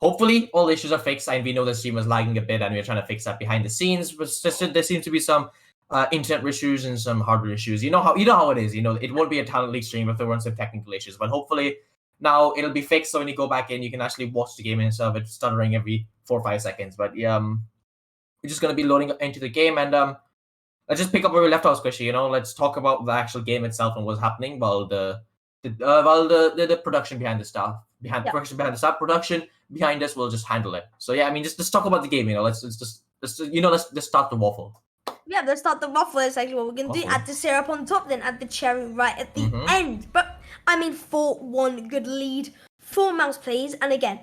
hopefully all issues are fixed, and we know the stream was lagging a bit, and we're trying to fix that behind the scenes. But there seems to be some internet issues and some hardware issues. You know how it is. It won't be a talent league stream if there weren't some technical issues. But hopefully now it'll be fixed, so when you go back in, you can actually watch the game instead of it stuttering every 4 or 5 seconds. But we're just gonna be loading into the game, and let's just pick up where we left off, Squishy. Let's talk about the actual game itself and what's happening while the production behind the stuff, production behind the stuff, production behind us will just handle it. So yeah, I mean, just talk about the game. Let's start the waffle. Yeah, let's start the waffle. That's actually what we're gonna do. Add the syrup on top, then add the cherry right at the end. But I mean, 4-1 good lead for Mouse plays, and again,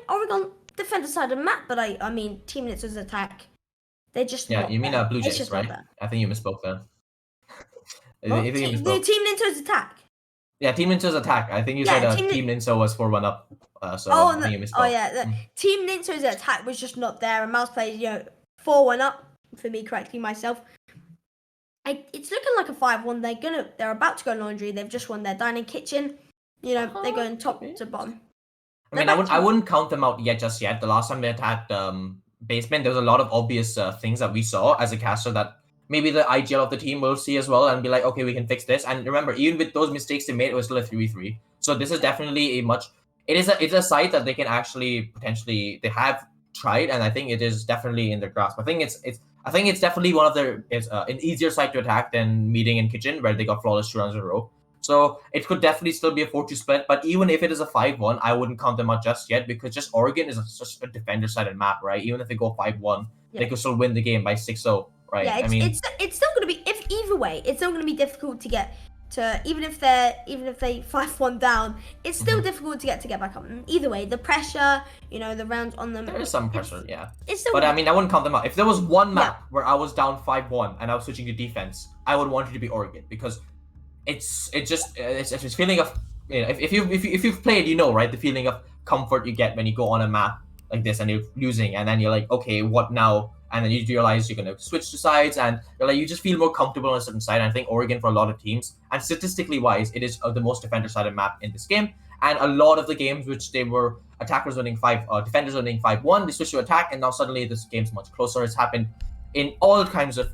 Oregon defender side of the map, but I mean, Team Ninso's attack. They're just you mean Blue Jays, right? I think you misspoke there. The Team Ninso's attack. Yeah, Team Ninso's attack. I think you said Team Ninso was 4-1 up. I think you misspoke. Oh yeah, Team Ninso's attack was just not there, and Mouse plays 4-1 up for me correctly myself. It's looking like a 5-1. They're about to go laundry. They've just won their dining kitchen. They're going top to bottom. I mean, I wouldn't count them out just yet. The last time they attacked basement, there was a lot of obvious things that we saw as a caster that maybe the IGL of the team will see as well and be like, okay, we can fix this. And remember, even with those mistakes they made, it was still a 3v3. So this is definitely it's a site that they can actually potentially, they have tried, and I think it is definitely in their grasp. I think it's definitely one of their, an easier site to attack than Meeting and Kitchen, where they got flawless 2 rounds in a row. So it could definitely still be a 4-2 split, but even if it is a 5-1, I wouldn't count them out just yet, because just Oregon is such a defender-sided map, right? Even if they go 5-1, they could still win the game by 6-0, right? Yeah, it's still going to be, either way, it's still going to be difficult to get to, even if they 5-1 down, it's still difficult to get back up. Either way, the pressure, the rounds on them. There is some pressure, yeah. It's still, but I mean, I wouldn't count them out. If there was one map where I was down 5-1 and I was switching to defense, I would want it to be Oregon, because it's a feeling of, if you've played, right, the feeling of comfort you get when you go on a map like this and you're losing, and then you're like, okay, what now? And then you realize you're gonna switch to sides, and you're like, you just feel more comfortable on a certain side. And I think Oregon, for a lot of teams, and statistically wise, it is the most defender-sided map in this game. And a lot of the games which they were attackers winning defenders winning 5-1, they switch to attack, and now suddenly this game's much closer. It's happened in all kinds of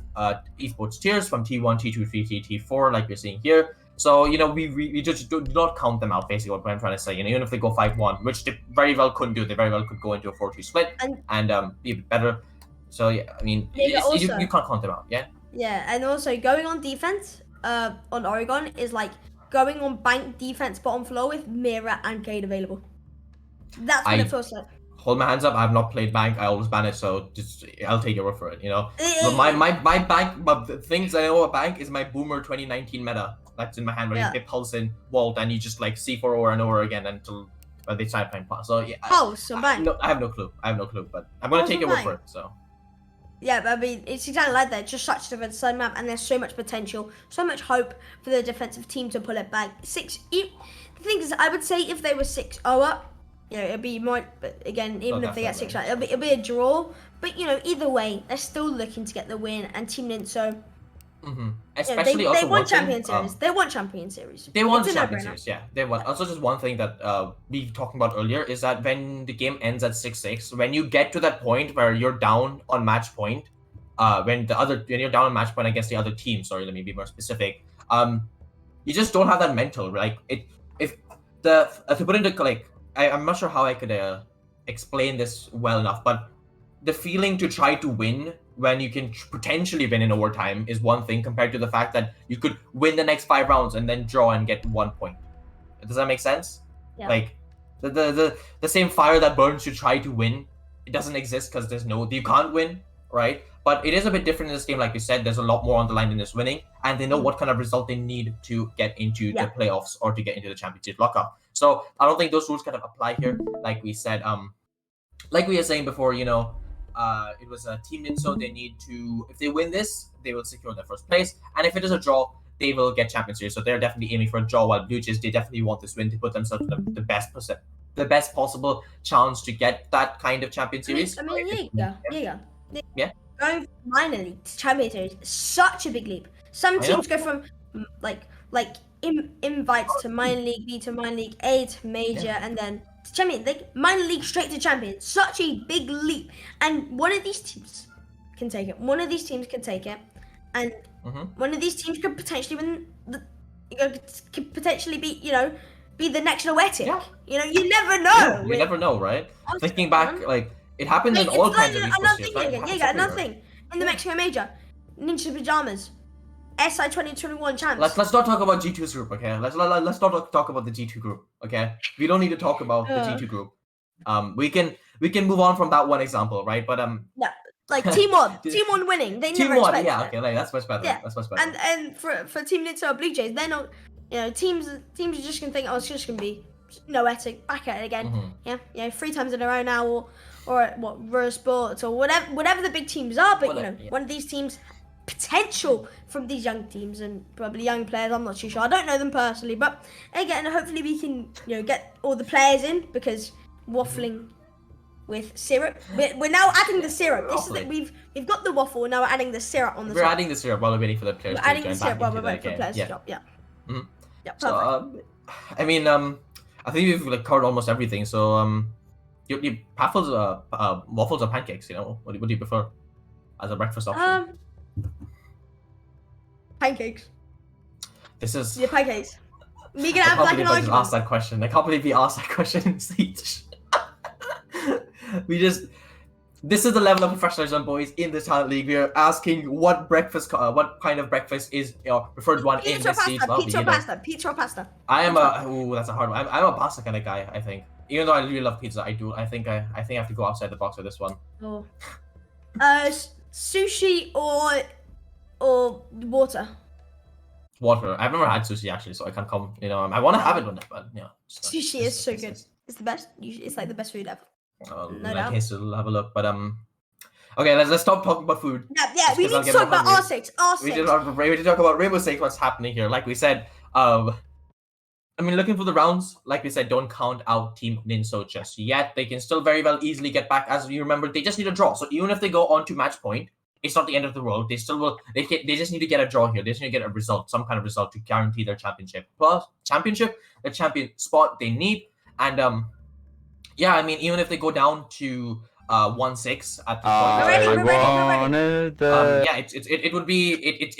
esports tiers, from T1, T2, T3, T4, like we're seeing here. So, we just do not count them out, basically, what I'm trying to say. Even if they go 5-1, which they very well couldn't do, they very well could go into a 4-2 split and be a bit better. So, yeah, I mean, you can't count them out, yeah? Yeah, and also going on defense on Oregon is like going on bank defense bottom floor with Mira and Cade available. That's what it feels like. Hold my hands up, I have not played bank, I always ban it, so I'll take your word for it, But my bank, but the things I know about bank is my Boomer 2019 meta. That's in my hand, where you hit pulse in Vault and you just like C4 over and over again until they start playing pass. So yeah, bank. I have no clue, but I'm gonna take your word for it, so. Yeah, but I mean, it's exactly like that. It's just such a defensive side map, and there's so much potential, so much hope for the defensive team to pull it back. The thing is, I would say if they were 6-0 up, it'd be more. But again, even if they get 6 right, it'll be a draw. But either way, they're still looking to get the win. And Team Ninso, especially they want Champion Series. They want Champion Series. They want Champion Series. Yeah, they want. Also, just one thing that we talking about earlier is that when the game ends at 6-6, when you get to that point where you're down on match point, when you're down on match point against the other team. Sorry, let me be more specific. You just don't have that mental, like to put into like, I'm not sure how I could explain this well enough, but the feeling to try to win when you can potentially win in overtime is one thing, compared to the fact that you could win the next 5 rounds and then draw and get 1 point. Does that make sense? Yeah. Like the same fire that burns to try to win, it doesn't exist because you can't win, right? But it is a bit different in this game. Like you said, there's a lot more on the line than just winning, and they know what kind of result they need to get into the playoffs or to get into the championship lockup. So I don't think those rules kind of apply here. Like we said, like we were saying before, it was a Team Ninso. They need to, if they win this, they will secure their first place, and if it is a draw, they will get Champions Series. So they're definitely aiming for a draw, while Blue Jays, they definitely want this win to put themselves in the best possible chance to get that kind of Champions Series. I mean, yeah. Going from minor league to Champions Series is such a big leap. Some teams go from invites to minor league B to minor league A to major, and then Champions League, minor league straight to champions. Such a big leap. And one of these teams can take it. One of these teams can take it. And one of these teams could potentially win could potentially be, be the next Noetic. Yeah. You never know. Yeah, you never know, right? Thinking back, like, it happens in all kinds of esports teams. Another thing. In the Mexico Major, Ninso Pajamas, SI 2021 champs. Let's not talk about G2's group, okay? Let's not talk about the G2 group, okay? We don't need to talk about the G2 group. We can move on from that one example, right? But yeah, like team one winning. They team never one, expected yeah, it. okay, like, that's much better. Yeah. That's much better. And for Team Ninso or Blue Jays, they're not. Teams are just gonna think, oh, it's just gonna be Noetic, back at it again. Yeah, 3 times in a row now, or what, Rose Sports or whatever the big teams are. But one of these teams, potential from these young teams and probably young players. I'm not too sure. I don't know them personally, but again, hopefully we can get all the players in, because waffling with syrup. We're now adding the syrup. We've got the waffle. Now we're adding the syrup on the. We're adding the syrup while we're waiting for the players. We're adding the syrup while we're waiting for players to drop. Yeah. Yeah. Perfect. So I mean I think we've covered almost everything. So you waffles or pancakes? What do you prefer as a breakfast option? Pancakes. This is pancakes. We can I have can't like believe an I just argument. asked that question. I can't believe we asked that question in stage. This is the level of professionalism, boys, in this talent league. We are asking what kind of breakfast is your preferred one in this stage. Pizza or pasta. I am that's a hard one. I'm a pasta kind of guy, I think. Even though I really love pizza, I think I have to go outside the box with this one. Oh. Sushi or water. Water. I've never had sushi actually, so I can't come. I want to have it one day, but sushi is so good. It's the best. It's like the best food ever. In that case, we'll have a look. But okay, let's stop talking about food. Yeah. We need to talk about R6. We need to talk about Rainbow Six. What's happening here? Like we said, looking for the rounds. Like we said, don't count out Team Ninso just yet. They can still very well easily get back. As you remember, they just need a draw. So even if they go on to match point, it's not the end of the world. They still will. They just need to get a draw here. They just need to get a result, some kind of result to guarantee their championship. Plus, the champion spot they need. And even if they go down to 1-6 at the point,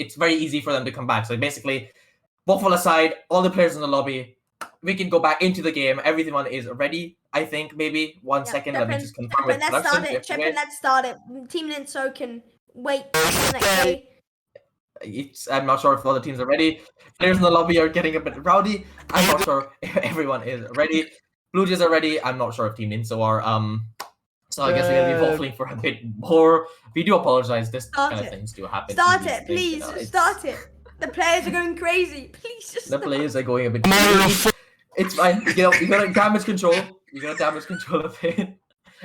it's very easy for them to come back. So basically, waffle aside, all the players in the lobby, we can go back into the game. Everyone is ready. I think maybe 1 second. Let me just confirm it. Let's start it. Team Ninso can wait the next day. I'm not sure if all the teams are ready. Players in the lobby are getting a bit rowdy. I'm not sure if everyone is ready. Blue Jays are ready. I'm not sure if Team Ninso are. So I guess we're gonna be waffling for a bit more. We do apologize. This kind of things do happen. Start it, please. Start it. The players are going crazy. Please just. The players are going a bit crazy. It's fine. You gotta damage control. You gotta damage control of it.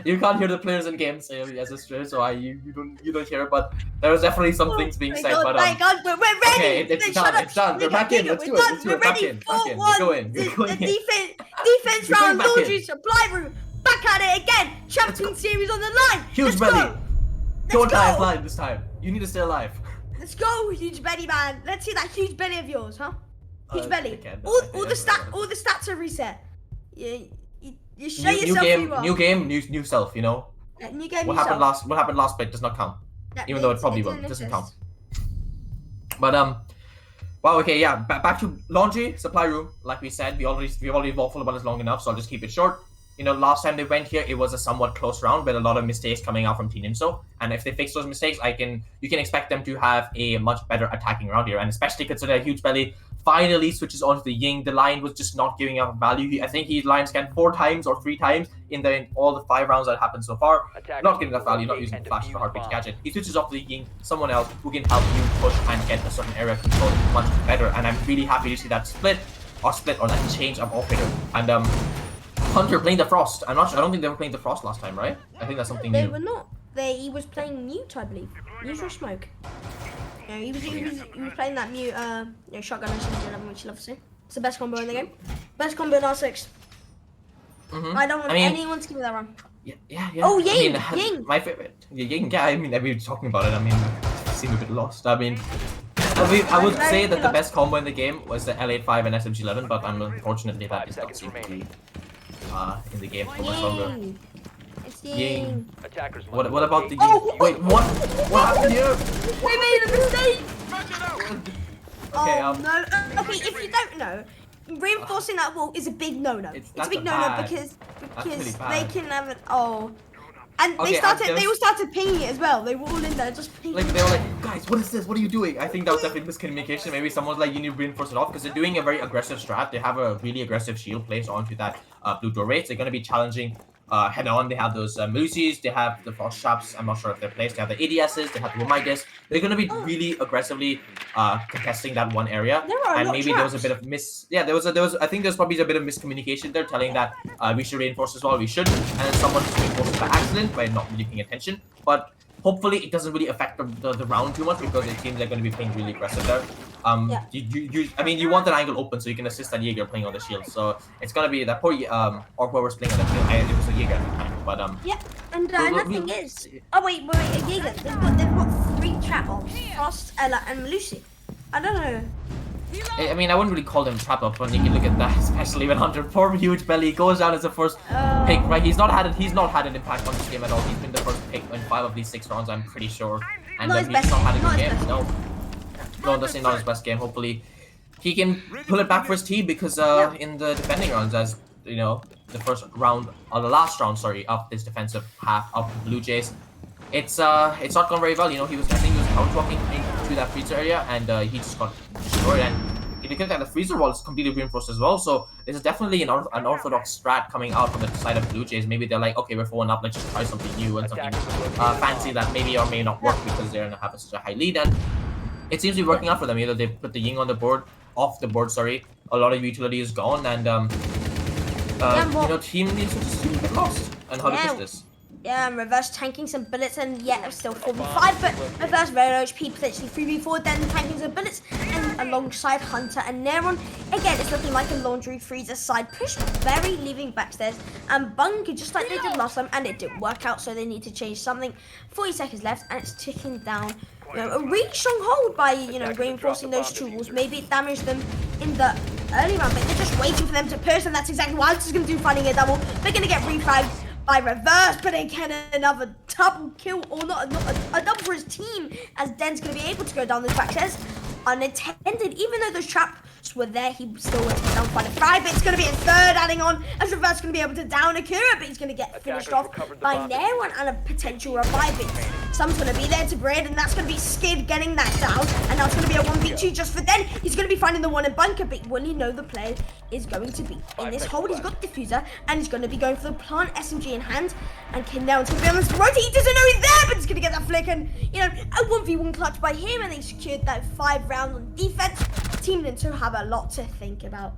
You can't hear the players in game say as a stranger, so you don't hear it. But there's definitely some things being said. But my God, we're ready. Okay, it's done. It's done. We're back in. Let's do it. Let's do it. Back in. We're going. Defense round. Laundry supply room. Back at it again. Champion series on the line. Huge belly. Don't die alive this time. You need to stay alive. Let's go, huge belly man. Let's see that huge belly of yours, huh? Huge belly. All the stats are reset. You show yourself who you are. New game, new self. Yeah, new game. What happened last split does not count. Even though it probably will. It doesn't count. But wow. Okay. Yeah. Back to laundry supply room. Like we said, we already waffled about this long enough, so I'll just keep it short. Last time they went here, it was a somewhat close round with a lot of mistakes coming out from Team Ninso. And if they fix those mistakes, you can expect them to have a much better attacking round here. And especially considering a huge belly finally switches onto the Ying. The line was just not giving up value. I think he line scanned 4 times or 3 times in all the 5 rounds that happened so far. Not getting enough value, not using flash for heartbeat to catch it. He switches off the Ying, someone else who can help you push and get a certain area control much better. And I'm really happy to see that split or that change of operator. And Hunter playing the Frost. I don't think they were playing the Frost last time, right? I think that's something new. They were not. He was playing Mute, I believe. Mute or Smoke. He was playing that Mute shotgun and something, which you love to see. It's the best combo in the game. Best combo in R6. I don't want anyone to give me that run. Yeah. Oh, Ying! My favorite. Ying, yeah, we were talking about it. I seem a bit lost. I would say that the best combo in the game was the L85 and SMG11, but unfortunately that is not seen to be in the game for much longer. Ying. It's Ying. Ying. Attackers What left about the location. Ying? Oh, Wait, what? What happened here? We made a mistake. Okay, Oh no. Okay, if you don't know, reinforcing that wall is a big no-no. It's a that's big a no-no bad. because really they bad. can have it. Oh. And Okay, they all started pinging it as well. They were all in there just pinging. Like they were like, guys, what is this? What are you doing? I think that was definitely miscommunication. Maybe someone's like, you need to reinforce it off because they're doing a very aggressive strat. They have a really aggressive shield placed onto that blue doorway. So they're gonna be challenging head on. They have those Lucy's, they have the frost traps. I'm not sure if they're placed. They have the ADSs. They have the BLUEJAYS. They're gonna be really aggressively contesting that one area. There are a And lot maybe of there was a traps. bit of there was I think there's probably a bit of miscommunication there, telling that we should reinforce as well. We shouldn't, and then someone just reinforces by accident by not really paying attention. But hopefully it doesn't really affect the round too much because it seems they're going to be playing really aggressive there. Yeah. I mean, you want that angle open so you can assist that Jaeger playing on the shield. So it's gonna be that poor or whoever's playing on the shield. It was a Jaeger at the time, but Yeah, and another thing is, oh wait, Giga, they've got 3 trap bombs, Frost, Ella, and Lucy. I don't know. I mean, I wouldn't really call them trap up when you can look at that, especially when Hunter, poor huge belly, goes down as the first pick. Right, he's not had an impact on this game at all. He's been the first pick in 5 of these 6 rounds, I'm pretty sure, and Not his he's best not had a game, good not his game. best No, definitely not his best game. Hopefully, he can pull it back for his team because in the defending rounds, as you know, the last round, of this defensive half of the BLUEJAYS, it's not gone very well. You know, I think he was couch-walking into that freezer area, and he just got destroyed. And if you look at the freezer wall, it's completely reinforced as well. So this is definitely an orthodox strat coming out from the side of BLUEJAYS. Maybe they're like, okay, we're 4-1 up, let's just try something new and something fancy that maybe or may not work because they're gonna have such a high lead. And it seems to be working out for them. Either they put the Ying on the board, off the board. Sorry, a lot of utility is gone, and you know, team needs to just get lost. And how to push this? Yeah, and reverse tanking some bullets, and yet it's still 4v5, but reverse very HP, potentially 3v4, then tanking some bullets, and alongside Hunter and Neron. Again, it's looking like a laundry freezer side push, very leaving backstairs, and Bunker, just like they did last time, and it didn't work out, so they need to change something. 40 seconds left, and it's ticking down. You know, a really strong hold by, you know, reinforcing those tools. Maybe it damaged them in the early round, but they're just waiting for them to push, and that's exactly what Hunter's going to do, finding a double. They're going to get refragged by reverse, but again another double kill, or not a double for his team, as Den's going to be able to go down those backstairs unintended. Even though those traps were there, he still went down quite a fry, but it's going to be a third adding on, as reverse going to be able to down Akira, but he's going to get finished off by Neron and a potential revive it. Someone's going to be there to bread, and that's going to be Skid getting that down, and that's going to be a 1v2 just for Den. He's going to be finding the one in Bunker, but will he know the play is going to be in this hold? He's got Diffuser, and he's going to be going for the plant SMG in hand, and Neron's going to be on this rotate. He doesn't know he's there, but he's going to get that flick, and, you know, a 1v1 clutch by him, and they secured that 5 rounds on defense. Team Ninso have a lot to think about.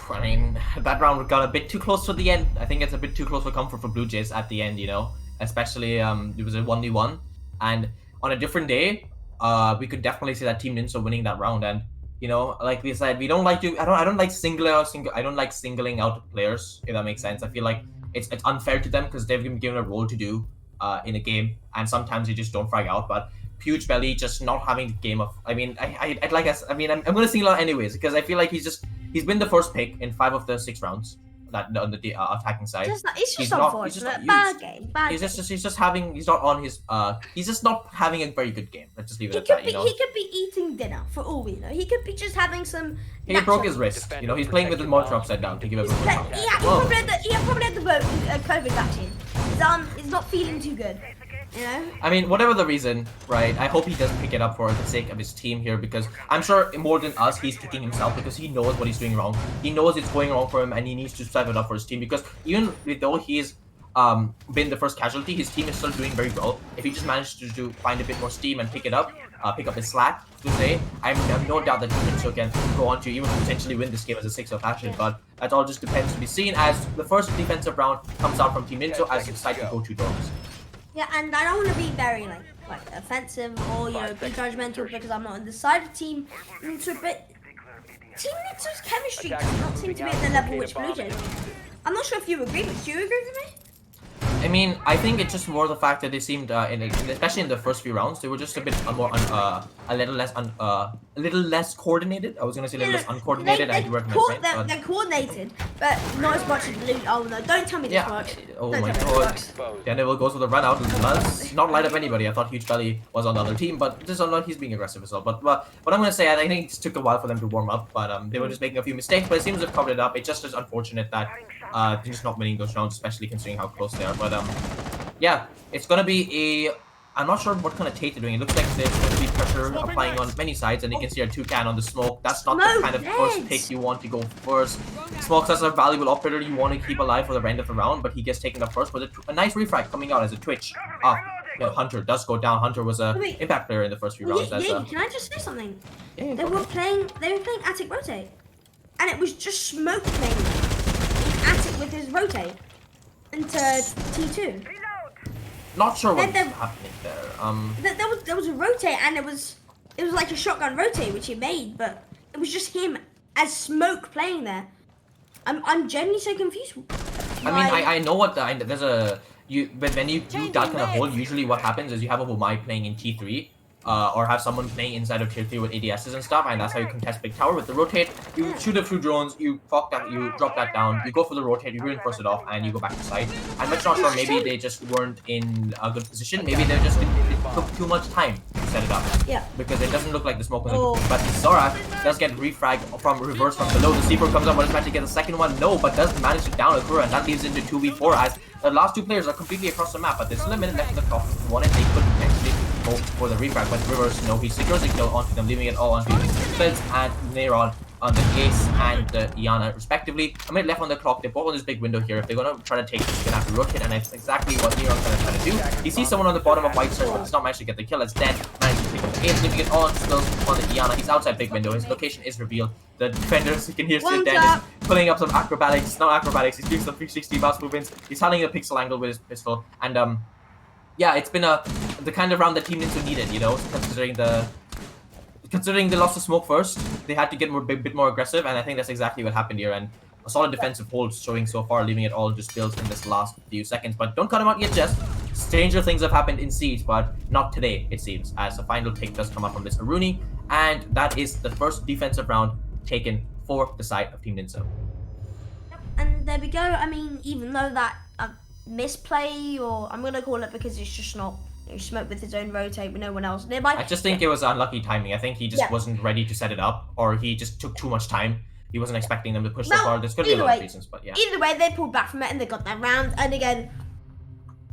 I mean, that round got a bit too close to the end. I think it's a bit too close for comfort for BLUEJAYS at the end, you know. Especially, it was a 1v1. And on a different day, we could definitely see that Team Ninso winning that round. And, you know, like we said, we don't like to... I don't like singling out players, if that makes sense. I feel like it's unfair to them because they've been given a role to do in a game. And sometimes you just don't frag out. But Huge Belly just not having the game of... I mean, I'm going to single out anyways because I feel like he's been the first pick in 5 of the 6 rounds that on the attacking side. It's just unfortunate. Bad game. He's just not having a very good game. Let's just leave it at that. You know, he could be eating dinner for all we know. He could be just having some. He broke his wrist. You know, he's playing with the monitor upside down to give everyone a chance. He probably had the COVID vaccine. He's not feeling too good. You know? I mean, whatever the reason, right? I hope he does pick it up for the sake of his team here because I'm sure more than us, he's kicking himself because he knows what he's doing wrong. He knows it's going wrong for him and he needs to step it up for his team because even though he's been the first casualty, his team is still doing very well. If he just managed to find a bit more steam and pick up his slack to say, I have no doubt that Ninso can go on to even potentially win this game as a 6-0 fashion, but that all just depends to be seen as the first defensive round comes out from Team Ninso as they decide to go 2 doors. Yeah, and I don't want to be very like offensive or be judgmental because I'm not on the side of Team Ninso, but Team Ninso's chemistry does not seem to be at the level which BLUEJAYS. I'm not sure if you agree, but do you agree with me? I mean, I think it's just more the fact that they seemed, especially in the first few rounds, they were just a bit a little less coordinated. I was gonna say a little less uncoordinated. I do recommend right? They're coordinated, but not as much as Blue. Oh no! Don't tell me this works. Oh Don't my tell me god. this works. Daredevil goes for the run out. Does not light up anybody. I thought Huge Belly was on the other team, but just not he's being aggressive as well. But what I'm gonna say, I think it took a while for them to warm up, but they were just making a few mistakes. But it seems they've covered it up. It just is unfortunate that they're just not winning those rounds, especially considering how close they are. But yeah, it's gonna be a. I'm not sure what kind of take they're doing. It looks like there's going to be pressure applying on many sides, and you can see a toucan on the smoke. That's not the kind of first pick you want to go first. Smoke's as a valuable operator you want to keep alive for the end of the round, but he gets taken up first with a nice refrag coming out as a twitch. Hunter does go down. Hunter was a impact player in the first few rounds. Can I just say something? Yeah, they were playing Attic Rotate, and it was just Smoke playing Attic with his Rotate into T2. Not sure what's happening there. There was a Rotate, and it was like a shotgun Rotate which he made, but it was just him as Smoke playing there. I'm genuinely so confused. I mean, I know what there's a but when you do that kind of hold, usually what happens is you have a Wumai playing in T3, or have someone playing inside of tier 3 with ADSs and stuff, and that's how you contest big tower. With the rotate, you shoot a few drones, you fuck that, you drop that down, you go for the rotate, you reinforce it off, and you go back to side. I'm much not sure, maybe they just weren't in a good position, maybe they just it took too much time to set it up. Yeah. Because it doesn't look like the smoke was good. But Zora does get refrag from reverse from below. The C4 comes up, but it's meant to get the second one. No, but does manage to down Akura, and that leaves into 2v4 as the last two players are completely across the map, but there's still a minute left in the clock. If they wanted, they could actually go for the refrag, but reverse, no, he secures the kill onto them, leaving it all onto Splits and Neyron on the Ace and the Iana respectively. A minute left on the clock. They're both on this big window here. If they're gonna try to take this, they're gonna have to rotate, and that's exactly what Neyron's gonna try to do. He sees someone on the bottom of White Circle, but does not manage to get the kill. It's dead. Managed to pick up the Ace, leaving it all still on the Iana. He's outside big window. His location is revealed. The defenders, you can hear Sid Dan is pulling up some acrobatics. Not acrobatics, he's doing some 360 mouse movements. He's handling a pixel angle with his pistol, and yeah, it's been the kind of round that Team Ninso needed, you know, considering they lost the smoke first, they had to get a bit more aggressive, and I think that's exactly what happened here. And a solid defensive hold showing so far, leaving it all just built in this last few seconds. But don't cut him out yet, Jess. Stranger things have happened in Siege, but not today, it seems, as the final pick does come up from this Aruni, and that is the first defensive round taken for the side of Team Ninso. And there we go. I mean, even though that misplay, or I'm gonna call it because it's just not, you know, Smoke with his own rotate with no one else nearby. I just think it was unlucky timing. I think he just wasn't ready to set it up, or he just took too much time. He wasn't expecting them to push so far. There's could be a lot of reasons, but yeah. Either way, they pulled back from it and they got that round. And again,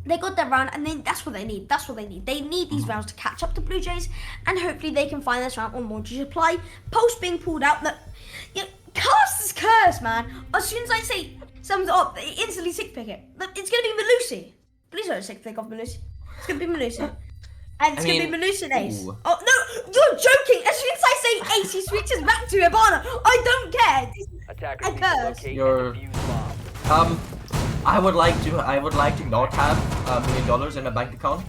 they got that round, and then that's what they need. That's what they need. They need these rounds to catch up to Blue Jays, and hopefully they can find this round on more supply. Pulse being pulled out. That, you know, cast is cursed, man. As soon as I say sums up, they instantly sick pick it. It's gonna be Melusi. Please don't sick pick off Melusi. It's gonna be Melusi. And it's gonna be Melusi and Ace. Oh no, you're joking! As soon as I say Ace, he switches back to Ibana. I don't care. I curse. You're I would like to not have $1 million in my bank account.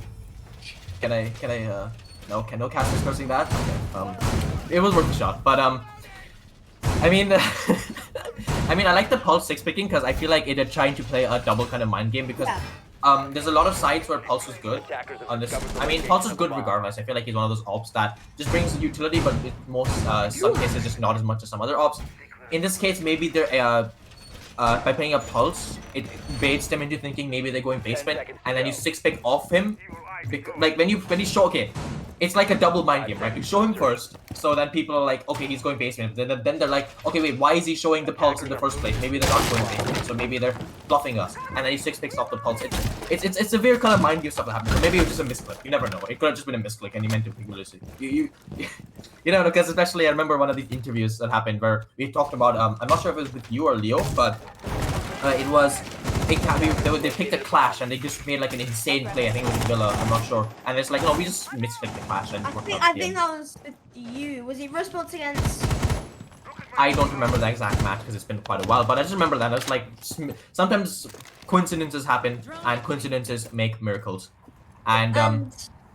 Can I no cast is cursing that? Okay. It was worth a shot, but I mean I like the Pulse 6 picking because I feel like they're trying to play a double kind of mind game, because there's a lot of sides where Pulse is good on this. I mean, Pulse is good regardless. I feel like he's one of those ops that just brings utility, but in most some cases just not as much as some other ops. In this case, maybe they're by playing a Pulse, it baits them into thinking maybe they're going basement, and then you 6-pick off him. Like when you show, okay, it's like a double mind game, right? You show him first, so then people are like, okay, he's going basement. Then they're like, okay, wait, why is he showing the Pulse in the first place? Maybe they're not going basement, so maybe they're bluffing us. And then he 6-picks off the Pulse. It's a weird kind of mind game stuff that happens. So maybe it was just a misclick. You never know. It could have just been a misclick, and he meant to pick Lucy. You know, because especially I remember one of these interviews that happened where we talked about I'm not sure if it was with you or Leo, but it was. They picked a Clash and they just made like an insane play. I think it was Villa, I'm not sure. And it's like, no, we just misclicked the Clash. And I think that was with you. Was it response against? I don't remember the exact match because it's been quite a while, but I just remember that. It's like, sometimes coincidences happen and coincidences make miracles. And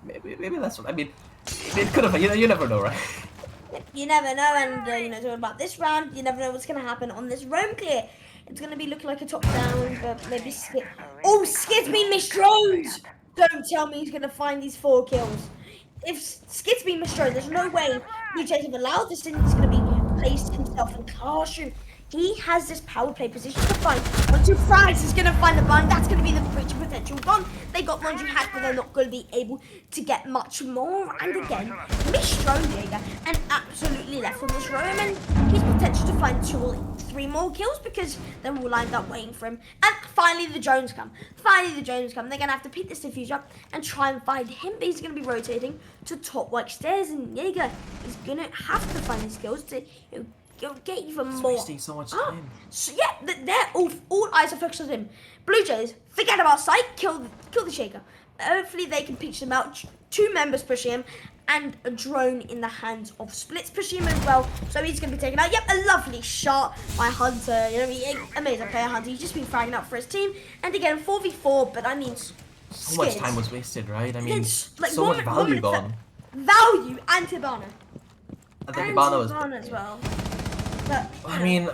maybe that's what, I mean, it could have, you never know, right? You never know, and you know, talking about this round, you never know what's going to happen on this roam clear. It's going to be looking like a top down, but maybe Skid. Oh, Skid's missed drones! Don't tell me he's going to find these 4 kills. If Skid's missed drones, there's no way Blue Jays have allowed this and he's going to be placed himself in classroom. He has this power play position to find. Onto Fries is going to find the blind. That's going to be the breach of potential gone. They got laundry hack, but they're not going to be able to get much more. And again, missed drone Jaeger and absolutely left on this room. And he's potential to find 2 or 3 more kills because they're all lined up waiting for him. And finally, the drones come. They're going to have to pick this diffuser up and try and find him. But he's going to be rotating to top white stairs. And Jaeger is going to have to find his kills to get even more. Wasting so much time. So yeah, they're all eyes are focused on him. Blue Jays, forget about sight, kill the Shaker. Hopefully they can pitch them out. 2 members pushing him, and a drone in the hands of Splits pushing him as well. So he's going to be taken out. Yep, a lovely shot by Hunter. You know, amazing player Hunter. He's just been fragging up for his team. And again, 4v4, but I mean, so much time was wasted, right? I mean, it's like so much value gone. Value and Hibana. And the Hibana was as well. But, I mean,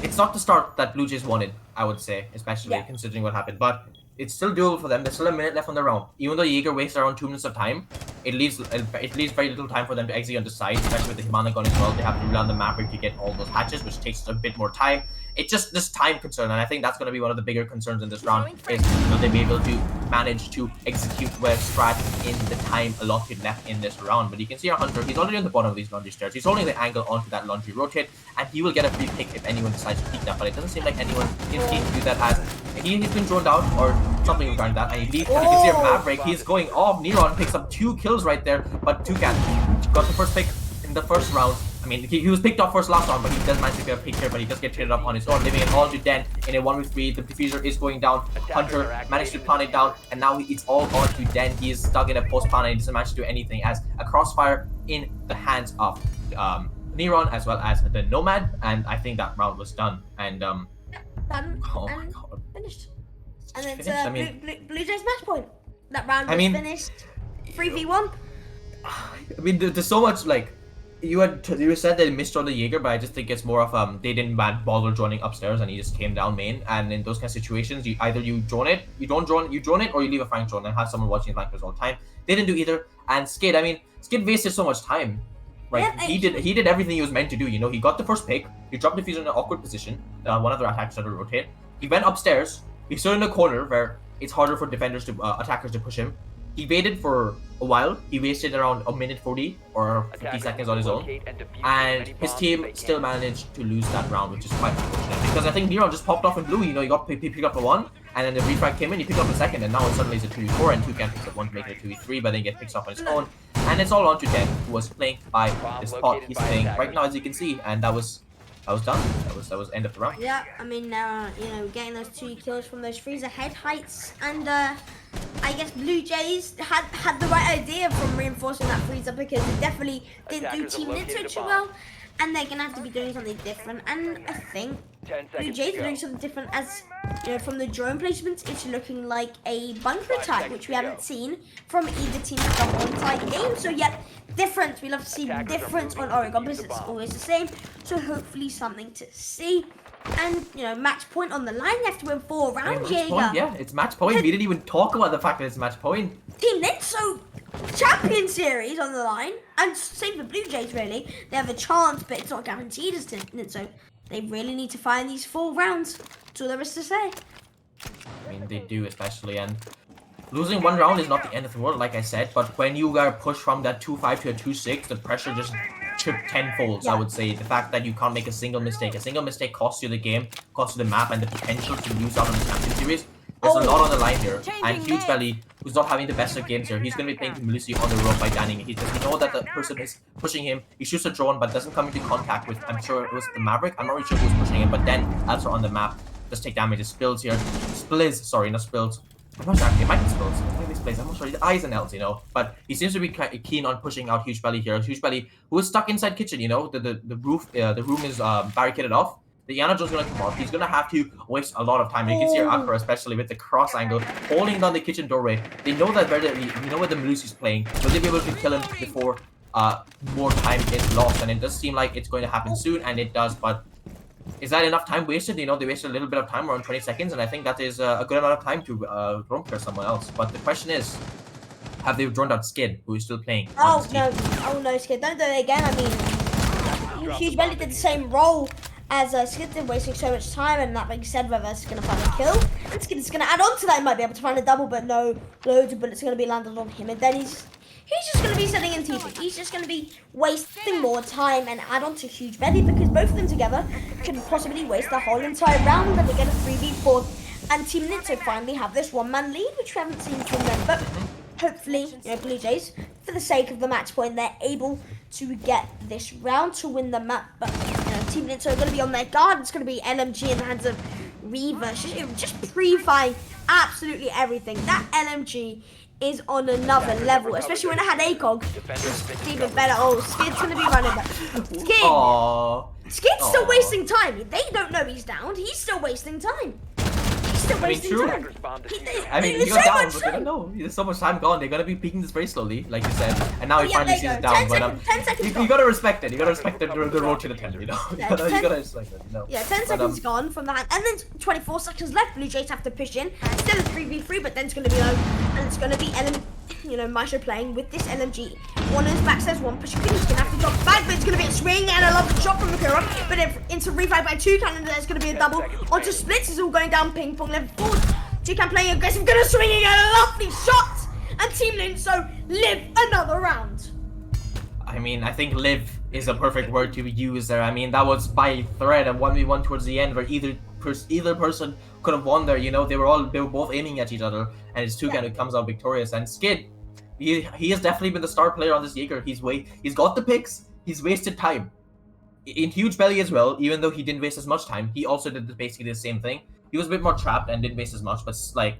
it's not the start that Blue Jays wanted, I would say, especially considering what happened. But it's still doable for them. There's still a minute left on the round. Even though Jaeger wastes around 2 minutes of time, it leaves very little time for them to execute on the side, especially with the Hibana gun as well. They have to rely on the Maverick to get all those hatches, which takes a bit more time. It's just this time concern, and I think that's going to be one of the bigger concerns in this round, is will they be able to manage to execute well strat in the time allotted left in this round. But you can see our Hunter, he's already on the bottom of these laundry stairs. He's holding the angle onto that laundry rotate, and he will get a free pick if anyone decides to peek that, but it doesn't seem like anyone in team to do that, as he's been droned out or something regarding that, and he leaves. And you can see our Maverick, he's going off. Neron picks up 2 kills right there, but Toucan got the first pick in the first round. I mean, he was picked off first last round, but he does manage to get a pick here, but he does get traded up on his own, leaving it all to Den in a 1v3. The diffuser is going down. Hunter managed to plant it down, and now it's all gone to Den. He is stuck in a post plant and he doesn't manage to do anything, as a crossfire in the hands of Neron as well as the Nomad, and I think that round was done. And done. Oh and my god, finished. And it's finished. I mean, Blue Jays match point. That round was finished. 3v1. I mean, there's so much, like, you said they missed on the Jaeger, but I just think it's more of they didn't bother joining upstairs and he just came down main. And in those kind of situations, either you drone it, you drone it, or you leave a flank drone and have someone watching flankers all the time. They didn't do either. And Skid, I mean, Skid wasted so much time. Right, yeah, he did everything he was meant to do. You know, he got the first pick. He dropped the diffuser in an awkward position. One of the attackers started to rotate. He went upstairs. He stood in a corner where it's harder for defenders to attackers to push him. He waited for a while. He wasted around a minute 40 or 50 seconds on his own, and his team still managed to lose that round, which is quite unfortunate, because I think Neron just popped off in blue. You know, he picked up a 1, and then the refrag came in, he picked up a second, and now it suddenly is a 2v4, and Toucan picks up 1 to make it a 2v3, but then gets picked up on his own, and it's all on to Den, who was playing by the spot he's playing right now, as you can see, and that was done. That was end of the round. Yeah, I mean, you know, getting those 2 kills from those freezer head heights, and I guess Blue Jays had the right idea from reinforcing that freezer, because it definitely didn't do Team Ninso too well, and they're gonna have to be doing something different. And I think Blue Jays are doing something different, as you know, from the drone placements, it's looking like a bunker attack, which we haven't seen from either team the whole entire game. So yeah, different. We love to see difference on Oregon, but it's always the same. So hopefully something to see. And, you know, match point on the line. They have to win 4 rounds, Jaeger. Yeah, it's match point. We didn't even talk about the fact that it's match point. Team Ninso Champion Series on the line. And same for Blue Jays, really. They have a chance, but it's not guaranteed as Ninso. They really need to find these 4 rounds. That's all there is to say. I mean, they do, especially. And losing 1 round is not the end of the world, like I said. But when you got pushed from that 2-5 to a 2-6, the pressure just tripped tenfold. Yeah. I would say the fact that you can't make a single mistake. A single mistake costs you the game, costs you the map, and the potential to lose out on the champion series. There's a lot on the line here. And Huge Belly, who's not having the best of games here, he's going to be playing Melusi on the road by danning it. He does know that the person is pushing him. He shoots a drone, but doesn't come into contact with, I'm sure it was the Maverick. I'm not really sure who's pushing him, but then also on the map, does take damage. It spills here. Splizz, sorry, not spills. I'm not sure, it might be spills. I'm not sure. The eyes and L's, you know. But he seems to be keen on pushing out Huge Belly here. Huge Belly, who is stuck inside kitchen, you know. The room is barricaded off. The Yana Joe's gonna come out. He's gonna have to waste a lot of time. You can see Akra, especially with the cross angle, holding down the kitchen doorway. They know that where the Melusi's playing. Will they be able to kill him before more time is lost? And it does seem like it's going to happen soon, and it does. But is that enough time wasted? You know, they wasted a little bit of time, around 20 seconds, and I think that is a good amount of time to drone clear someone else. But the question is, have they droned out Skid, who is still playing? Oh no, Skid, don't do it again. I mean, Huge Belly did the same role as Skid did, wasting so much time, and that being said, Reverse is going to find a kill, and Skid is going to add on to that. He might be able to find a double, but no, loads of bullets are going to be landed on him, and then he's just going to be sitting in T2. He's just going to be wasting more time and add on to Huge Belly, because both of them together could possibly waste the whole entire round, and we get a 3v4, and Team Ninso finally have this one-man lead, which we haven't seen from them, but hopefully, Blue Jays, for the sake of the match point, they're able to get this round to win the map. But Team Ninso are going to be on their guard. It's going to be LMG in the hands of Reaver, just pre-firing absolutely everything. That LMG is on another level, especially when it had ACOG. It's even better. Oh, Skid's going to be running back. Skid's still wasting time. They don't know he's down. He's still wasting time. True. I mean, he got down, but they don't know. There's so much time gone. They're gonna be peeking this very slowly, like you said. And now he finally sees it down. But 10 seconds you gotta respect it. You gotta respect the road to the tender, you know. You gotta respect it, you know. Yeah, 10 seconds gone from the hand, and then 24 seconds left. Blue Jays have to push in. Still a 3v3, but then it's gonna be low, and it's gonna be Maestro playing with this LMG. One is back, says one pushing. He's gonna have to drop back, but it's gonna be a swing and a lovely shot from Makura. But into revive by Toucan, and there's gonna be a double onto Splits. Is all going down ping pong level forward. Toucan playing aggressive, gonna swing again, a lovely shot, and Team Ninso live another round. I mean, I think live is a perfect word to use there. I mean, that was by thread and 1v1 towards the end, where either person could have won there. You know, they were both aiming at each other, and it's Toucan who comes out victorious. And Skid, he has definitely been the star player on this Jaeger. He's got the picks. He's wasted time. In Huge Belly as well, even though he didn't waste as much time, he also did basically the same thing. He was a bit more trapped and didn't waste as much, but like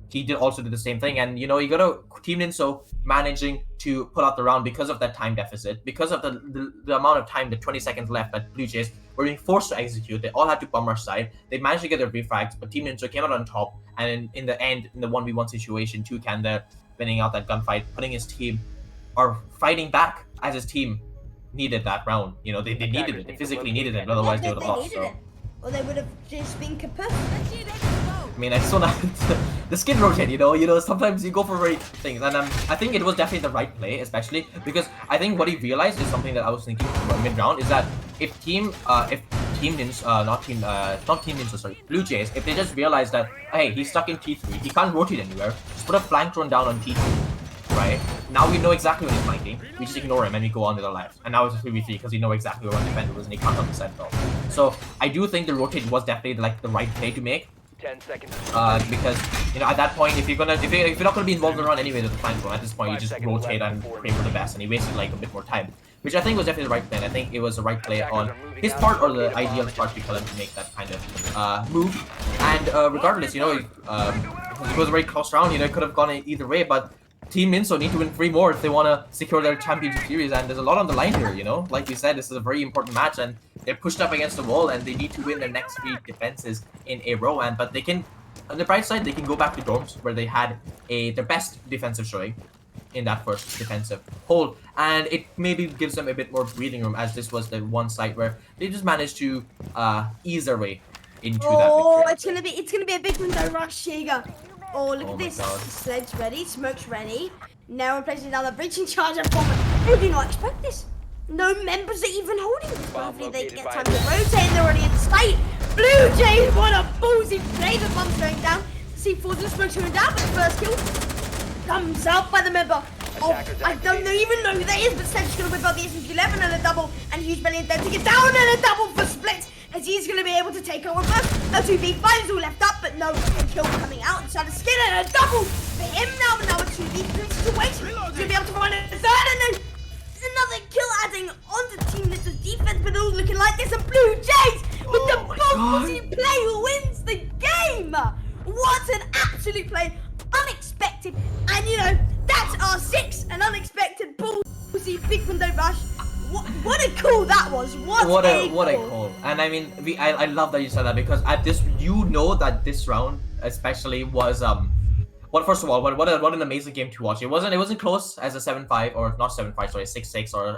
he also did the same thing. And you know, you got to Team Ninso managing to pull out the round because of that time deficit, because of the amount of time, the 20 seconds left that Blue Jays were being forced to execute. They all had to bomb rush side. They managed to get their refrags, but Team Ninso came out on top. And in the end, in the 1v1 situation, Toucan there winning out that gunfight, putting his team or fighting back as his team needed that round. You know, they needed it. They physically needed it. Otherwise, they would have lost. So. Or they would have just been kaput. I mean, I saw that the Skid rotate. You know, sometimes you go for right things, and I think it was definitely the right play, especially because I think what he realized is something that I was thinking mid round is that if Blue Jays, if they just realize that hey, he's stuck in T3, he can't rotate anywhere, just put a flank drone down on T3. Right? Now we know exactly when he's flanking. We just ignore him and we go on to the left. And now it's a 3v3 because we know exactly where one defender is and he can't help the sentinel. So I do think the rotate was definitely like the right play to make. 10 seconds. Because at that point, if you're not gonna be involved in the run anyway with the flank drone, at this point you just rotate and pray for the best, and he wasted like a bit more time, which I think was definitely the right play. And I think it was the right play on his part, or the ideal part to tell him to make that kind of move. And regardless, it was a very close round. It could have gone either way, but Team Ninso need to win 3 more if they want to secure their championship series, and there's a lot on the line here, Like you said, this is a very important match, and they're pushed up against the wall, and they need to win their next 3 defenses in a row. But they can, on the bright side, they can go back to dorms where they had their best defensive showing in that first defensive hold, and it maybe gives them a bit more breathing room, as this was the one site where they just managed to ease their way into that victory. Oh, it's gonna be a big window rush, Jaeger. Oh, look at this. Sled's ready, smoke's ready. Now we're placing down the breaching charger bomb. Who did not expect this? No members are even holding this. Hopefully they get time to rotate, and they're already in sight. Blue Jays, what a ballsy play. The bomb's going down. C4's and smoke's going down, but the first kill comes out by the member. Oh, I don't even know who that is, but Sled's going to whip out the SMG-11 and a double, and Huge Belly and then to get down, and a double for Split, as he's going to be able to take over first. A 2v5 is all left up, but no kill coming out inside of Skin, and a double for him now. But now a 2v3 situation. He's going to be able to find a third, and then another kill adding onto Team Ninso's defense, but all looking like this. And Blue Jays with the ballsy play wins the game. What an absolute play, unexpected, and that's our 6, an unexpected ballsy big window rush. What a call that was! What a call! And I mean, I love that you said that, because at this, that this round especially was first of all, what an amazing game to watch. It wasn't close as a 7-5, or not 7-5, sorry, 6-6 or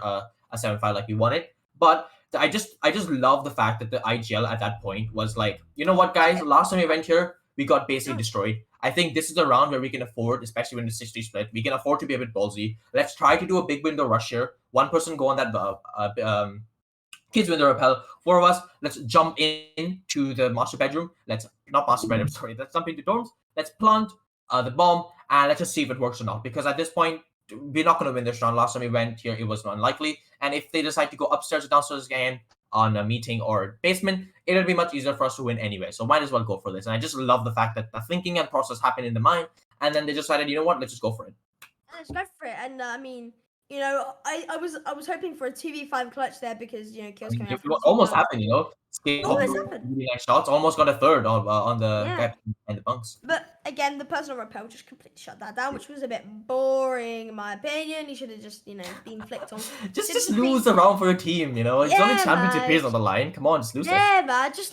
a 7-5 like we wanted, but I just love the fact that the IGL at that point was like, you know what, guys? Last time we went here, we got basically destroyed. I think this is the round where we can afford, especially when it's 60 split, we can afford to be a bit ballsy. Let's try to do a big window rush here. One person go on that kids window repel. Four of us, let's jump in to the master bedroom. Let's not master bedroom, sorry. Let's jump into dorms. Let's plant the bomb and let's just see if it works or not. Because at this point, we're not going to win this round. Last time we went here, it was unlikely. And if they decide to go upstairs or downstairs again on a meeting or basement, it'll be much easier for us to win anyway. So might as well go for this. And I just love the fact that the thinking and process happened in the mind. And then they decided, you know what, let's just go for it. Let's go for it. And I mean, you know, I was hoping for a 2v5 clutch there because, you know, kills coming out from almost happened, you know. Almost happened. Really nice shots. Almost got a third on the gap and the bunks. But again, the personal repel just completely shut that down, which was a bit boring in my opinion. He should have just, you know, been flicked on. just lose the round for your team, you know. It's only championship is on the line. Come on, just lose it. Yeah, man. Just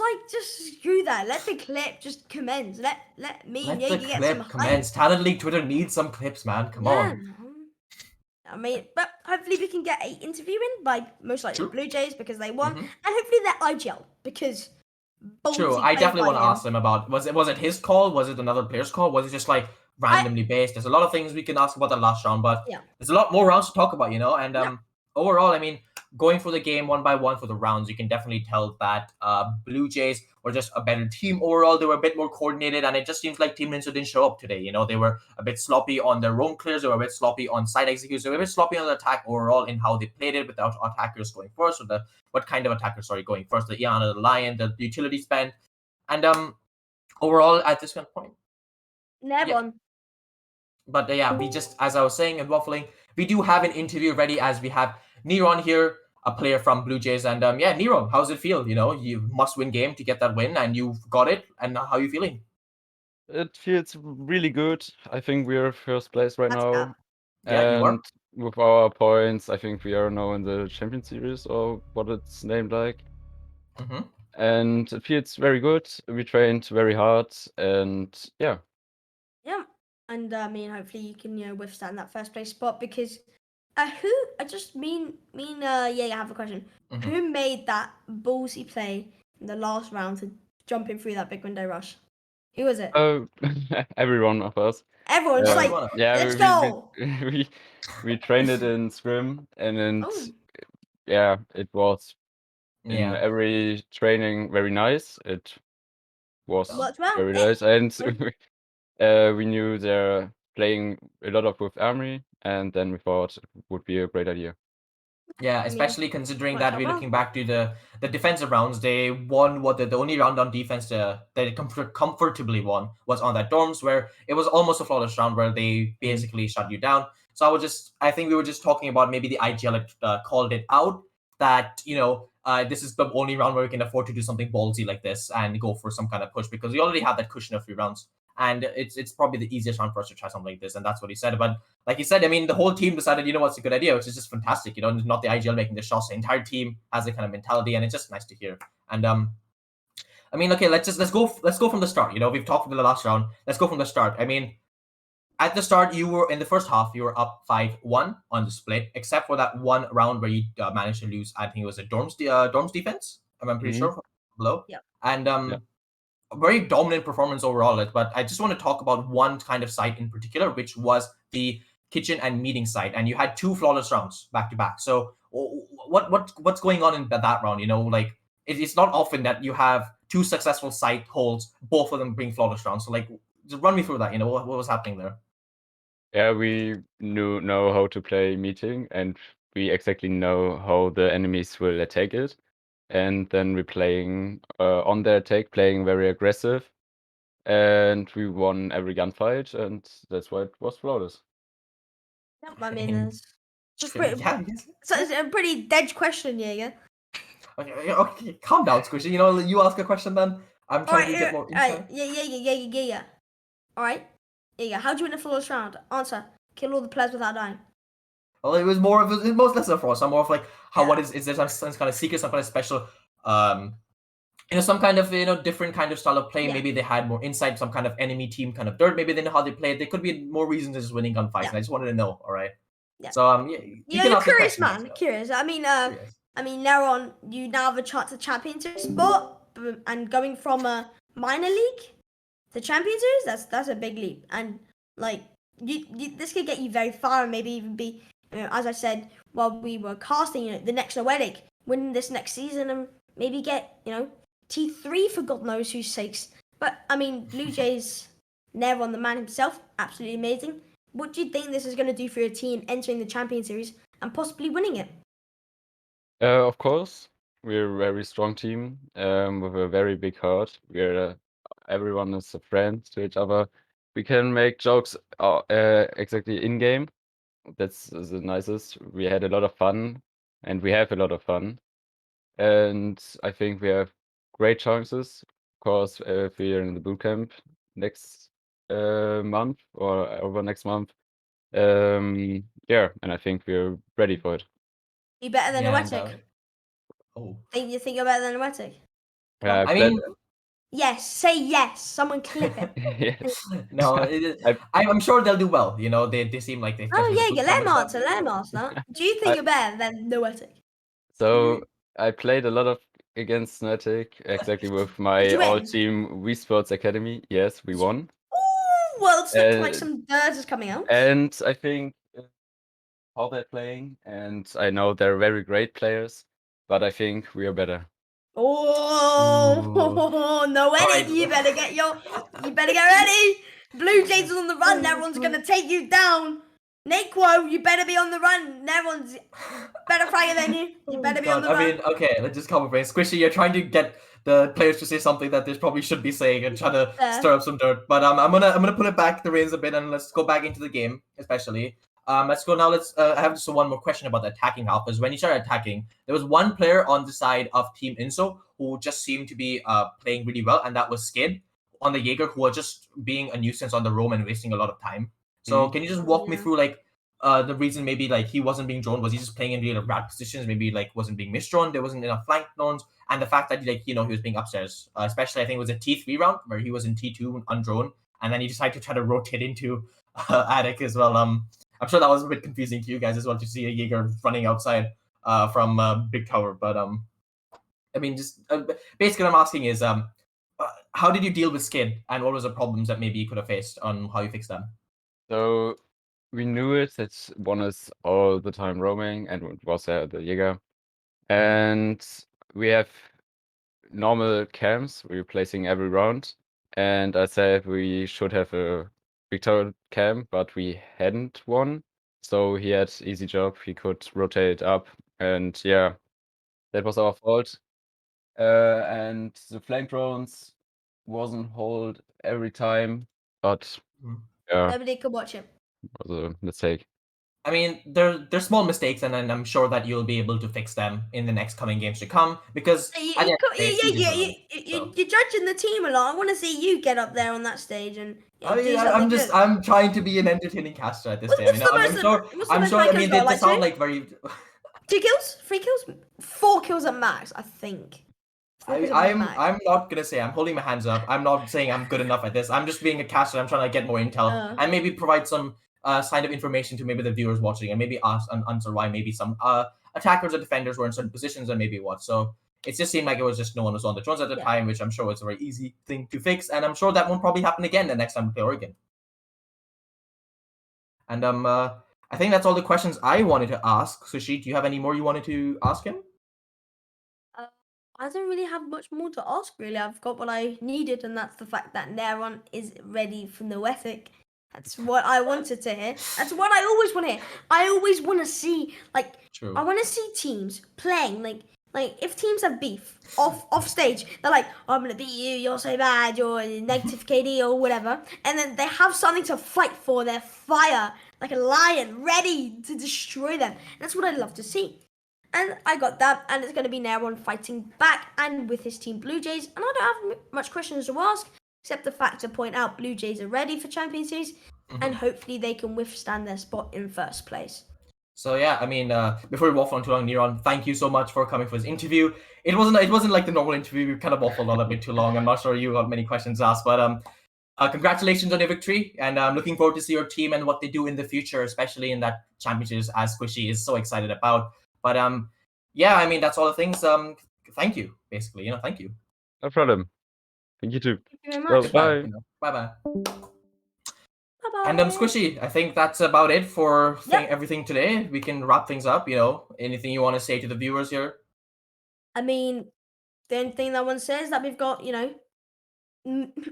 screw that. Let the clip just commence. Let me Let and the Jaeger get clip some commence. Talent League Twitter needs some clips, man. Come on. I mean, but hopefully we can get an interview in by most likely True. Blue Jays because they won, and hopefully they're IGL because. True, I definitely want to ask him about was it his call? Was it another player's call? Was it just like randomly based? There's a lot of things we can ask about the last round, but there's a lot more rounds to talk about, you know. And overall, I mean, going for the game one by one for the rounds, you can definitely tell that Blue Jays were just a better team overall. They were a bit more coordinated, and it just seems like Team Ninso didn't show up today. You know, they were a bit sloppy on their roam clears. They were a bit sloppy on side executions. They were a bit sloppy on the attack overall in how they played it without attackers going first, or what kind of attackers, going first, the Iana, the Lion, the utility spend. And overall, at this point, never. But we just, as I was saying and waffling, we do have an interview ready as we have Neron here, a player from Blue Jays. And Neron, how's it feel? You know, you must win game to get that win, and you've got it. And how are you feeling? It feels really good. I think we're first place right now. Yeah, you are. And with our points, I think we are now in the Champion Series, or what it's named like. And it feels very good. We trained very hard, and yeah. Yeah, and I mean, hopefully you can, you know, withstand that first place spot because I have a question. Who made that ballsy play in the last round to jump in through that big window rush? Who was it? Oh, every one of us. Everyone just like, let's go. We trained it in scrim, and it was in every training very nice. It was very nice, and we knew they're playing a lot with Armory, and then we thought it would be a great idea. Yeah, especially considering that we're looking back to the defensive rounds. They won the only round on defense that they comfortably won was on that dorms, where it was almost a flawless round where they basically shut you down. So I think we were just talking about maybe the IGL called it out that, you know, this is the only round where we can afford to do something ballsy like this and go for some kind of push because we already have that cushion of 3 rounds. And it's probably the easiest round for us to try something like this, and that's what he said. But like he said, I mean, the whole team decided, you know what's a good idea, which is just fantastic. You know, not the IGL making the shots. The entire team has a kind of mentality, and it's just nice to hear. And I mean, okay, let's go from the start. You know, we've talked about the last round. Let's go from the start. I mean, at the start, you were in the first half, you were up 5-1 on the split, except for that one round where you managed to lose. I think it was a dorms defense. I'm pretty sure below. Yeah. And a very dominant performance overall. But I just want to talk about one kind of site in particular, which was the kitchen and meeting site. And you had 2 flawless rounds back to back. So what's going on in that round? You know, like it's not often that you have 2 successful site holds, both of them being flawless rounds. So like, just run me through that. You know, what was happening there? Yeah, we know how to play meeting, and we exactly know how the enemies will attack it. And then we're playing on their attack, playing very aggressive, and we won every gunfight, and that's why it was flawless. I mean, it's a pretty dead question, Jaeger. Okay, calm down, Squishy. You know, you ask a question then. I'm trying to get more insight. Yeah. All right. Yeah. How do you win a flawless round? Answer: kill all the players without dying. Well, it was most less of us. I'm more of like, is there some kind of secret, some kind of special, you know, some kind of, you know, different kind of style of play. Maybe they had more insight, some kind of enemy team kind of dirt. Maybe they know how they play it. There could be more reasons than just winning gunfights. And I just wanted to know. All right. Yeah. So you're curious, man. Curious. I mean, I mean, Neron, you now have a chance at Champions Series spot, and going from a minor league to Champions Series, that's a big leap. And like, this could get you very far, and maybe even be, as I said while we were casting, the next Noetic, win this next season, and maybe get T3 for God knows whose sakes. But I mean, Blue Jays, Neron, the man himself, absolutely amazing. What do you think this is going to do for your team entering the Champions Series and possibly winning it? Of course, we're a very strong team with a very big heart. Everyone is a friend to each other. We can make jokes exactly in game. That's the nicest. We had a lot of fun, and we have a lot of fun. And I think we have great chances. Of course, if we're in the boot camp next month or over next month. Yeah, and I think we're ready for it. You better than Yeah, Oh. You think you're better than Noetic? Yeah, I mean, yes. Say yes. Someone clip it. yes. No, I'm sure they'll do well. They seem like they've. Oh yeah, let him answer. Do you think you're better than Noetic? So I played a lot of against Fnatic, exactly with my old team Wii Sports Academy. Yes, we won. Ooh, well, it looks like some dirt is coming out. And I think how they're playing, and I know they're very great players, but I think we are better. Oh, Noetic, you better get ready. Blue Jays is on the run. Everyone's gonna take you down. Naquo, you better be on the run. Everyone's better fire than you. You better be on the run. I mean, okay, let's just calm brain. Squishy, you're trying to get the players to say something that they probably should be saying and try to stir up some dirt. But I'm gonna put it back the reins a bit and let's go back into the game, especially. Let's go now. I have just one more question about the attacking half. Is when you started attacking, there was one player on the side of Team Ninso who just seemed to be playing really well, and that was Skid on the Jaeger, who was just being a nuisance on the roam and wasting a lot of time. So can you just walk me through like the reason maybe like he wasn't being drawn? Was he just playing in really bad positions? Maybe like wasn't being misdrawn. There wasn't enough flank drones, and the fact that he was being upstairs, especially I think it was a T3 round where he was in T2 undrawn, and then he decided to try to rotate into Attic as well. I'm sure that was a bit confusing to you guys as well to see a Jaeger running outside from Big Tower. But I mean, just basically what I'm asking is how did you deal with Skid, and what was the problems that maybe you could have faced on how you fixed them? So we knew it that one is all the time roaming, and it was the Jaeger. And we have normal camps we're placing every round. And I said we should have a Victoria camp, but we hadn't one. So he had easy job. He could rotate up, and yeah, that was our fault. And the flank drones wasn't hold every time, but yeah, Nobody could watch it. was a mistake. I mean, they're small mistakes, and I'm sure that you'll be able to fix them in the next coming games to come. Because you're judging the team a lot. I want to see you get up there on that stage and. I'm trying to be an entertaining caster at this time. I'm sure. I mean, they sound like very. 2 kills, 3 kills, 4 kills at max, I think. I'm not gonna say I'm holding my hands up. I'm not saying I'm good enough at this. I'm just being a caster. I'm trying to get more intel and maybe provide some kind of information to maybe the viewers watching and maybe ask and answer why maybe some attackers or defenders were in certain positions and maybe what. So it just seemed like it was just no one was on the drones at the time, which I'm sure was a very easy thing to fix, and I'm sure that won't probably happen again the next time we play Oregon. And I think that's all the questions I wanted to ask. Sushi, do you have any more you wanted to ask him? I don't really have much more to ask, really. I've got what I needed, and that's the fact that Neron is ready for Noetic. That's what I wanted to hear. That's what I always want to hear. I always want to see, like, I want to see teams playing, like if teams have beef off stage, they're like, oh, I'm gonna beat you, you're so bad, you're negative KD or whatever, and then they have something to fight for. They're fire like a lion, ready to destroy them. That's what I'd love to see. And I got that, and it's going to be Neron fighting back and with his team Blue Jays. And I don't have much questions to ask, except the fact to point out Blue Jays are ready for Champions Series, and hopefully they can withstand their spot in first place. So yeah, I mean, before we waffle on too long, Neron, thank you so much for coming for this interview. It wasn't like the normal interview. We kind of waffled on a bit too long. I'm not sure you got many questions asked, but congratulations on your victory, and I'm looking forward to see your team and what they do in the future, especially in that championships, as Squishy is so excited about. But yeah, I mean, that's all the things. Thank you, basically. Thank you. No problem. Thank you too. Thank you very much. Well, bye. Bye-bye. Bye-bye. And Squishy, I think that's about it for everything today. We can wrap things up. Anything you want to say to the viewers here? I mean, the only thing that one says that we've got,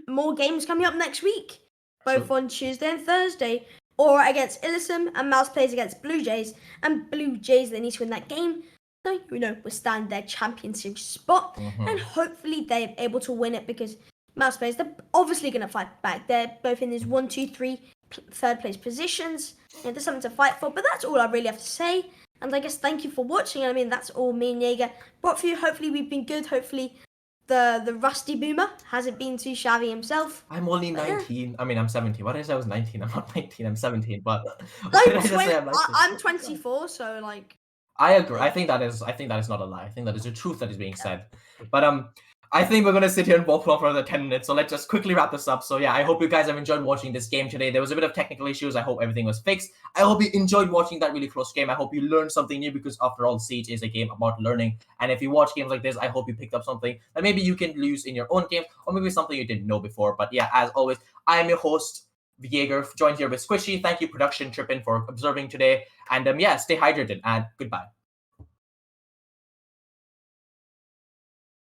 more games coming up next week, both on Tuesday and Thursday. Aura against Illisum and Mouse plays against Blue Jays, and Blue Jays, they need to win that game. So, withstand their championship spot, and hopefully they're able to win it because Mouse players, they're obviously going to fight back. They're both in these 1, 2, 3 third place positions. There's something to fight for, but that's all I really have to say. And I guess thank you for watching. I mean, that's all me and Jaeger brought for you. Hopefully we've been good. Hopefully the rusty boomer hasn't been too shabby himself. I'm only 19. I mean, I'm 17. What did I say? I was 19. I'm not 19. I'm 17. But I'm 24. So like. I agree. I think that is not a lie. I think that is the truth that is being said. But I think we're gonna sit here and waffle on for another 10 minutes. So let's just quickly wrap this up. So yeah, I hope you guys have enjoyed watching this game today. There was a bit of technical issues. I hope everything was fixed. I hope you enjoyed watching that really close game. I hope you learned something new because after all, Siege is a game about learning. And if you watch games like this, I hope you picked up something that maybe you can use in your own game or maybe something you didn't know before. But yeah, as always, I am your host, Jaeger, joined here with Squishy. Thank you, Production Trippin, for observing today. And yeah, stay hydrated and goodbye.